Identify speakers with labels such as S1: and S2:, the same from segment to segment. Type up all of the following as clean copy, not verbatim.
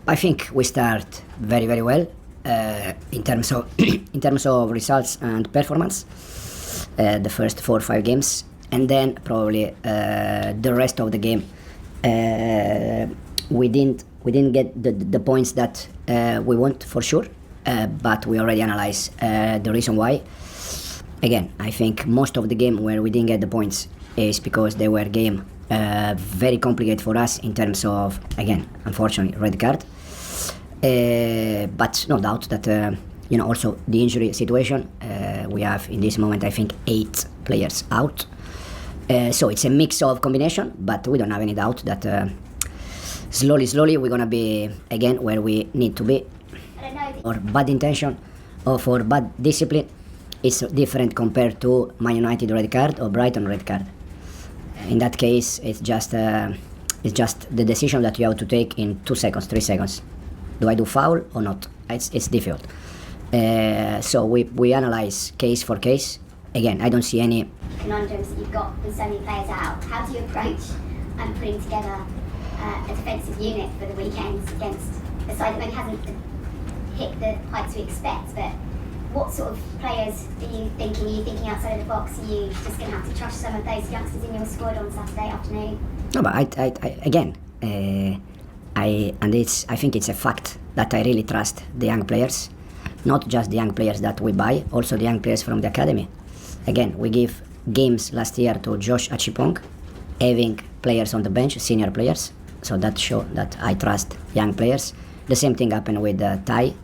S1: I think we start very, very well in terms of in terms of results and performance. The first 4 or 5 games, and then probably the rest of the game. We didn't get the points that we want for sure, but we already analyzed the reason why. Again, I think most of the game where we didn't get the points is because they were game very complicated for us in terms of, again, unfortunately, red card. But no doubt that also the injury situation. We have in this moment, I think, 8 players out. So it's a mix of combination, but we don't have any doubt that slowly we're gonna be again where we need to be. Or bad intention or for bad discipline, it's different compared to Man United red card or Brighton red card. In that case, it's just the decision that you have to take in 2 seconds, 3 seconds. Do I do foul or not? It's difficult. So we analyze case for case. Again, I don't see any
S2: conundrums that you've got with so many players out. How do you approach putting together a defensive unit for the weekends against a side that maybe hasn't hit the heights we expect? But what sort of players are you thinking? Are you thinking outside of the box? Are you just going to have to trust some of those youngsters in your squad on Saturday afternoon?
S1: No, but I think it's a fact that I really trust the young players, not just the young players that we buy, also the young players from the academy. Again, we give games last year to Josh Achipong, having players on the bench, senior players, so that show that I trust young players. The same thing happened with Thai.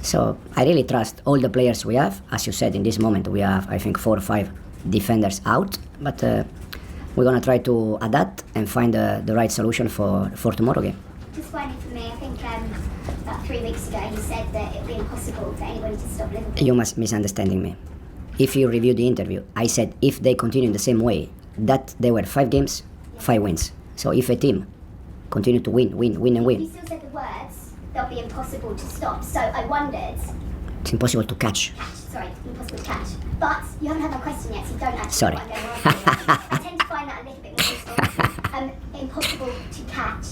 S1: So I really trust all the players we have. As you said, in this moment we have, I think, 4 or 5 defenders out, but we're going to try to adapt and find the right solution for tomorrow game.
S2: Just finally for me, I think about 3 weeks ago you said that it would be impossible for anybody to stop Liverpool.
S1: You must misunderstanding me. If you review the interview, I said if they continue in the same way, that there were 5 games, 5 wins. So if a team continue to win.
S2: You still said the words, they'll be impossible to stop. So I wondered...
S1: It's impossible to catch.
S2: Impossible to catch. But you haven't had my question yet, so you don't actually
S1: Sorry.
S2: know what I'm going to ask you. I tend to find that a little bit more useful. Impossible to catch.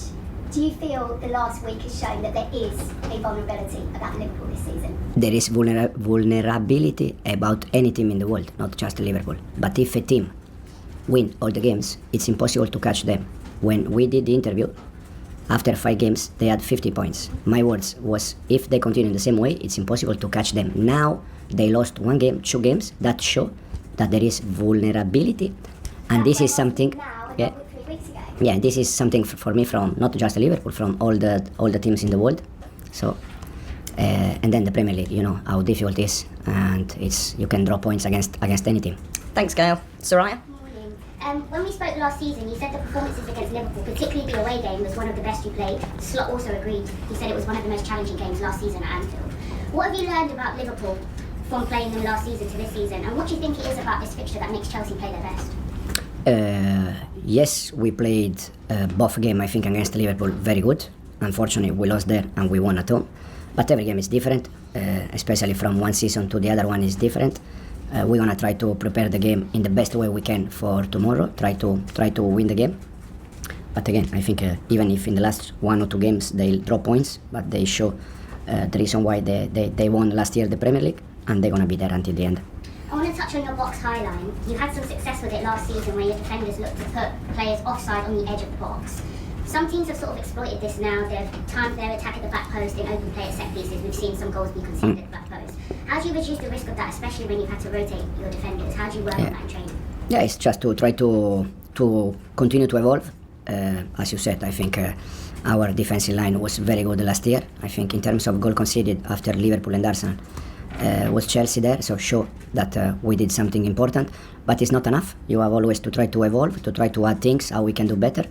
S2: Do you feel the last week has shown that there is a vulnerability about Liverpool this season?
S1: There is vulnerability about any team in the world, not just Liverpool. But if a team win all the games, it's impossible to catch them. When we did the interview, after 5 games, they had 50 points. My words was, if they continue in the same way, it's impossible to catch them. Now, they lost 1 game, 2 games, that show that there is vulnerability. And this is something... Yeah, this is something for me from not just Liverpool, from all the teams in the world. So, and then the Premier League, you know how difficult it is, and you can draw points against any team.
S3: Thanks, Gail. Soraya?
S2: Morning. When we spoke last season, you said the performances against Liverpool, particularly the away game, was one of the best you played. Slot also agreed. He said it was one of the most challenging games last season at Anfield. What have you learned about Liverpool from playing them last season to this season, and what do you think it is about this fixture that makes Chelsea play their best?
S1: Yes, we played both games, I think, against Liverpool very good. Unfortunately, we lost there and we won at home. But every game is different, especially from one season to the other one is different. We're gonna try to prepare the game in the best way we can for tomorrow. Try to win the game. But again, I think even if in the last 1 or 2 games they'll draw points, but they show the reason why they won last year the Premier League, and they're gonna be there until the end.
S2: I want to touch on your box high line. You had some success with it last season where your defenders looked to put players offside on the edge of the box. Some teams have sort of exploited this now. They've timed their attack at the back post in open play at set pieces. We've seen some goals be conceded at the back post. How do you reduce the risk of that, especially when you've had to rotate your defenders? How do you work on that in training?
S1: Yeah, it's just to try to continue to evolve. As you said, I think our defensive line was very good last year. I think in terms of goal conceded after Liverpool and Arsenal, was Chelsea there, so show that we did something important, but it's not enough. You have always to try to evolve, to try to add things, how we can do better,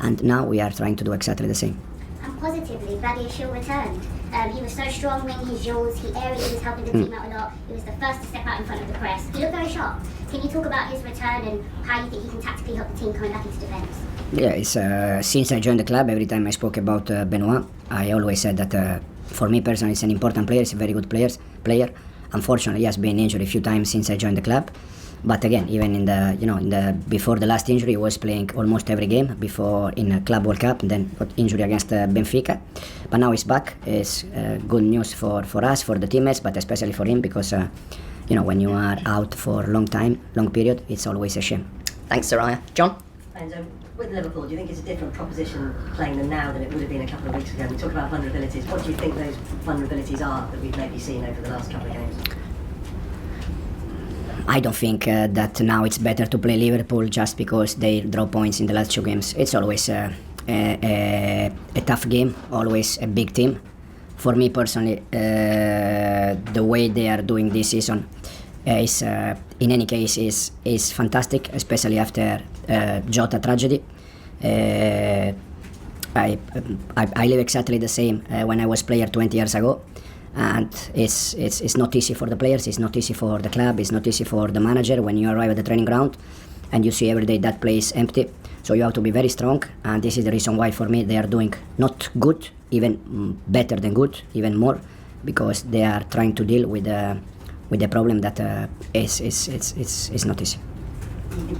S1: and now we are trying to do exactly the same.
S2: And positively, Badiashile returned. He was so strong winning his duels, he was helping the team out a lot, he was the first to step out in front of the press. He looked very sharp. Can you talk about his return and how you think he can tactically help the team coming back into defence?
S1: Yeah, it's since I joined the club, every time I spoke about Benoit, I always said that for me personally, it's an important player, he's a very good player. Unfortunately, he has been injured a few times since I joined the club, But again, even in the before the last injury, he was playing almost every game before in a Club World Cup, and then got injury against Benfica. But now he's back. It's good news for us, for the teammates, but especially for him, because when you are out for a long period, it's always a shame.
S3: Thanks, Soraya. John?
S4: And with Liverpool, do you think it's a different proposition playing them now than it would have been a couple of weeks ago? We talk about vulnerabilities. What do you think those vulnerabilities are that we've maybe seen over the last couple of games?
S1: I don't think that now it's better to play Liverpool just because they draw points in the last 2 games. It's always a tough game, always a big team. For me personally, the way they are doing this season is, in any case, is fantastic, especially after Jota tragedy. I live exactly the same when I was player 20 years ago. And it's not easy for the players, it's not easy for the club, it's not easy for the manager when you arrive at the training ground and you see every day that place empty. So you have to be very strong, and this is the reason why for me they are doing not good, even better than good, even more, because they are trying to deal with the problem that is not easy.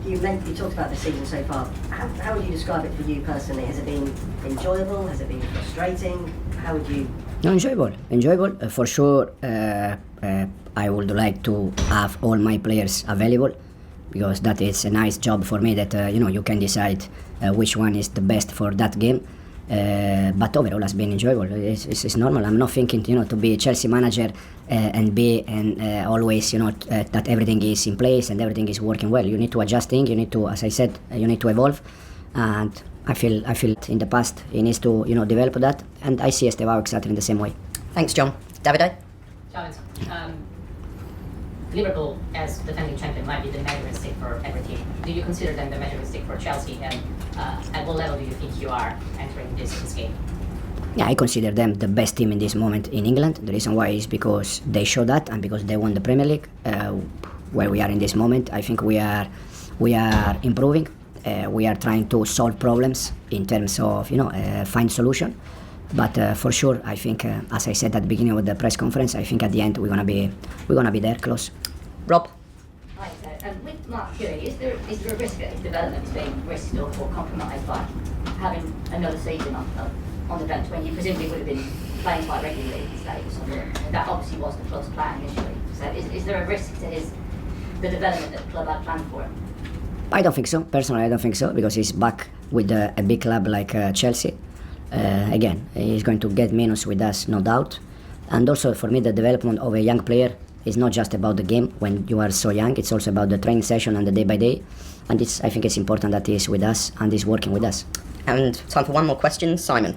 S4: You talked about the season so far. How would you describe it for you personally? Has it been enjoyable? Has it been frustrating? How would you...
S1: No, enjoyable. For sure, I would like to have all my players available, because that is a nice job for me that, you can decide which one is the best for that game. But overall, has been enjoyable. It's normal. I'm not thinking, to be a Chelsea manager and always, that everything is in place and everything is working well. You need to adjust things. You need to, as I said, you need to evolve. And I feel in the past he needs to, develop that. And I see Estevao exactly in the same way.
S3: Thanks, John. Davide?
S5: Challenge. Liverpool, as defending champion, might be the measuring stick for every team. Do you consider them the measuring stick for Chelsea? And at what level do you think you are entering this game?
S1: Yeah, I consider them the best team in this moment in England. The reason why is because they show that, and because they won the Premier League. Where we are in this moment, I think we are improving. We are trying to solve problems in terms of find solution. But for sure, I think, as I said at the beginning of the press conference, I think at the end we're gonna be there close.
S3: Rob?
S6: Hi, with Mark Huey, is there a risk that his development is being risked or compromised by having another season on the bench when you presumably would have been playing quite regularly at this stage? That obviously was the club's plan initially. So is there a risk to the development that the club had planned for him?
S1: I don't think so. Personally, I don't think so, because he's back with a big club like Chelsea. Again, he's going to get minutes with us, no doubt. And also, for me, the development of a young player is not just about the game when you are so young. It's also about the training session and the day by day. And I think it's important that he's with us and he's working with us.
S3: And time for one more question. Simon?